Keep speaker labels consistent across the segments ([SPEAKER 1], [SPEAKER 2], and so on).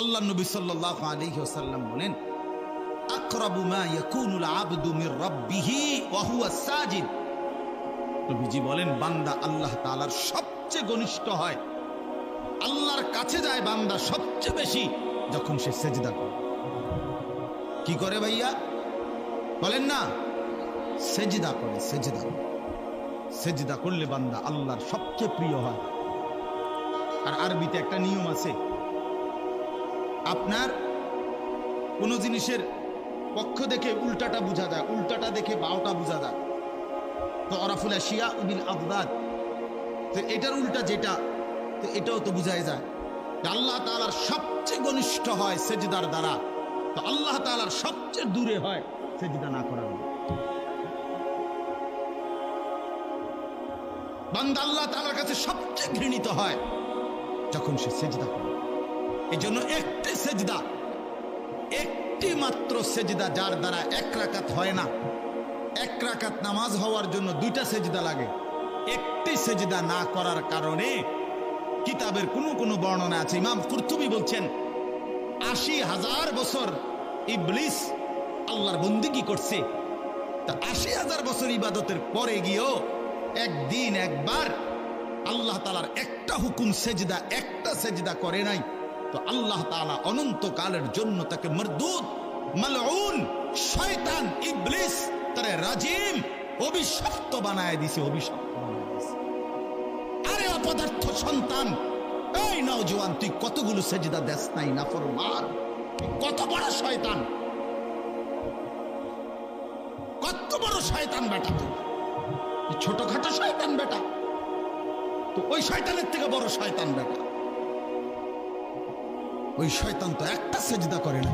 [SPEAKER 1] আল্লাহ নবী সাল্লাল্লাহু আলাইহি ওয়াসাল্লাম বলেন, আকরাবু মা ইয়াকুনুল আবদু মির রাব্বিহি ওয়া হুয়া সাজিদ। নবীজি বলেন, বান্দা আল্লাহ তাআলার সবচেয়ে ঘনিষ্ঠ হয়, আল্লাহর কাছে যায় বান্দা সবচেয়ে বেশি যখন সে সেজদা করে। কি করে ভাইয়া বলেন না? সেজদা করে। সেজদা করলে বান্দা আল্লাহর সবচেয়ে প্রিয় হয়। আর আরবিতে একটা নিয়ম আছে, আপনার কোন জিনিসের পক্ষ দেখে উল্টাটা বোঝা যায়, উল্টাটা দেখে বাওটা বোঝা যায়। তো অরাফুল আশিয়া বিল আদদাদ, তো এটার উল্টা যেটা, তো এটাও তো বোঝাই যায়। আল্লাহ তাআলার সবচেয়ে ঘনিষ্ঠ হয় সেজদার দ্বারা, তো আল্লাহ তাআলার সবচেয়ে দূরে হয় সেজদা না করার। বান্দা আল্লাহ তাআলার কাছে সবচেয়ে ঘৃণিত হয় যখন সে সেজদা করে। এই জন্য একটি সেজদা, একটি মাত্র সেজদা যার দ্বারা এক রাকাত হয় না, এক রাকাত নামাজ হওয়ার জন্য দুইটা সেজদা লাগে। একটি সেজদা না করার কারণে কিতাবের কোন বর্ণনা আছে, ইমাম কুরতুবী বলছেন ৮০,০০০ বছর ইবলিস আল্লাহর বন্দেগী করছে। তা ৮০,০০০ বছর ইবাদতের পরে গিয়েও একদিন একবার আল্লাহ তাআলার একটা হুকুম সেজদা, একটা সেজদা করে নাই। তো আল্লাহ তাআলা অনন্তকালের জন্য তাকে মরদুদ, মালউন, শয়তান, ইবলিস, তারে রাজিম, অভিশপ্ত বানায় দিছে, অভিশপ্ত বানায় দিছে। আরে অপদার্থ সন্তান, এই নওজোয়ান, তুই কতগুলো সেজদা দেস নাই, নাফরমান, কত বড় শয়তান, কত বড় শয়তান বেটা তুই, ছোটখাটো শয়তান বেটা, তো ওই শয়তানের থেকে বড় শয়তান বেটা। ওই শয়তান তো একটা সেজদা করে না।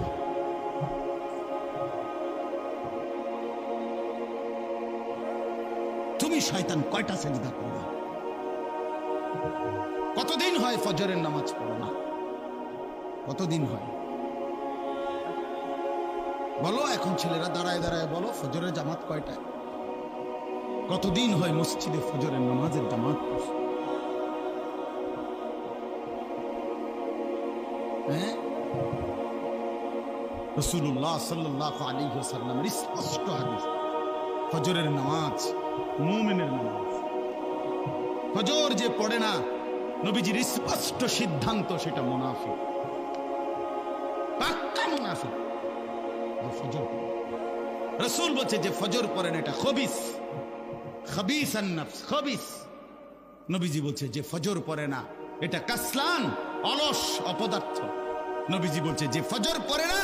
[SPEAKER 1] তুমি শয়তান কয়টা সেজদা করবে? কতদিন হয় ফজরের নামাজ পড়ো না? কতদিন হয় বলো? এখন ছেলেরা দাঁড়ায় দাঁড়ায় বলো ফজরের জামাত কয়টা? কতদিন হয় মসজিদে ফজরের নামাজের জামাত? হ্যাঁ, রাসূলুল্লাহ সাল্লাল্লাহু আলাইহি ওয়াসাল্লামের স্পষ্ট হাদিস, ফজরের নামাজ মুমিনের নামাজ। ফজর যে পড়ে না, নবীজির স্পষ্ট সিদ্ধান্ত, সেটা মুনাফিক, পাক্কা মুনাফিক। ফজর রাসূল বলছে যে ফজর পড়েন এটা খবিস, খাবিসান নফস, খবিস। নবীজি বলছে যে ফজর পড়ে না এটা কাসলান, অলস, অপদার্থ। নবীজি বলছে যে ফজর পড়ে না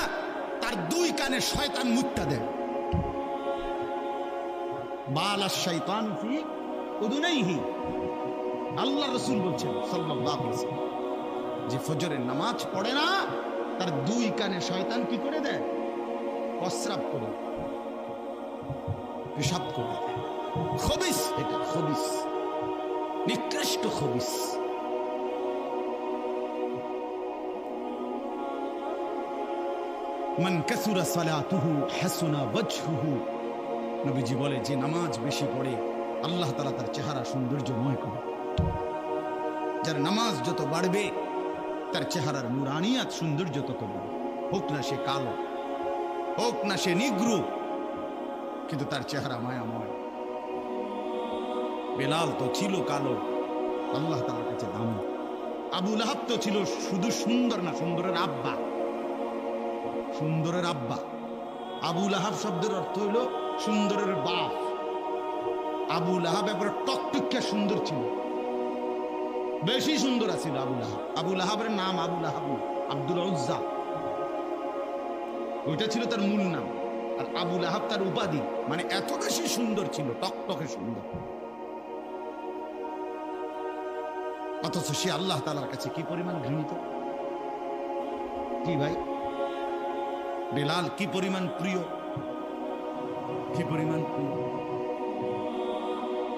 [SPEAKER 1] তার দুই কানে শয়তান মুত্তা দেয়। বালা শাইতান ফি উযুনাইহি, আল্লাহ রাসূল বলছেন সাল্লাল্লাহু আলাইহি ওয়াসাল্লাম, যে ফজরের নামাজ পড়ে না তার দুই কানে শয়তান কি করে দেয়? প্রস্রাব করে, পেশাব করে দেয়। খবিস, এটা খবিস, নিকৃষ্ট খবিস। মান কাসুরা সালাতুহু হাসুনা ওয়াজহুহু, নবীজি বলে যে নামাজ বেশি পড়ে আল্লাহ তাআলা তার চেহারা সৌন্দর্যময় করে। যার নামাজ যত বাড়বে তার চেহারার নুরানিয়াত, সৌন্দর্য তত বাড়বে। হোক না সে কালো, হোক না সে নিগ্রু, কিন্তু তার চেহারা মায়াময়। বেলাল তো ছিল কালো, আল্লাহ তাআলার কাছে দামি। আবু লাহাব তো ছিল শুধু সুন্দর না, সুন্দরের আব্বা, সুন্দরের আব্বা। আবু লাহাব শব্দের অর্থ হইল সুন্দরের বাপ। আবু লাহাব একবার টকটকিয়া সুন্দর ছিল, বেশি সুন্দর আছিল আবু লাহাব। আবু লাহাবের নাম আবু লাহাব না, আব্দুল উজ্জা, ওইটা ছিল তার মূল নাম। আর আবু লাহাব তার উপাধি, মানে এত বেশি সুন্দর ছিল, টকটকে সুন্দর। অথচ সে আল্লাহ তাআলার কাছে কি পরিমাণ ঘৃণিত! কি ভাই, বেলাল কি পরিমাণ প্রিয়, কি পরিমাণ প্রিয়!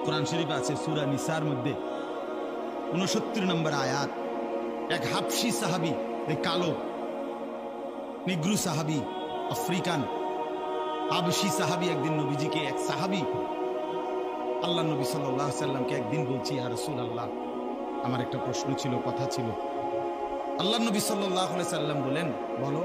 [SPEAKER 1] কোরআন শরীফ আছে সূরা নিসার মধ্যে ৬৯ নম্বর আয়াত, এক হাবশী সাহাবী, কালো নিগ্রু সাহাবী, আফ্রিকান হাবশী সাহাবী, একদিন নবীজিকে, এক সাহাবী আল্লাহ নবী সাল্লাল্লাহু আলাইহি ওয়াসাল্লামকে একদিন বলছি, ইয়া রাসূলুল্লাহ, আমার একটা প্রশ্ন ছিল, কথা ছিল। আল্লাহ নবী সাল্লাল্লাহু আলাইহি সাল্লাম বলেন, বলো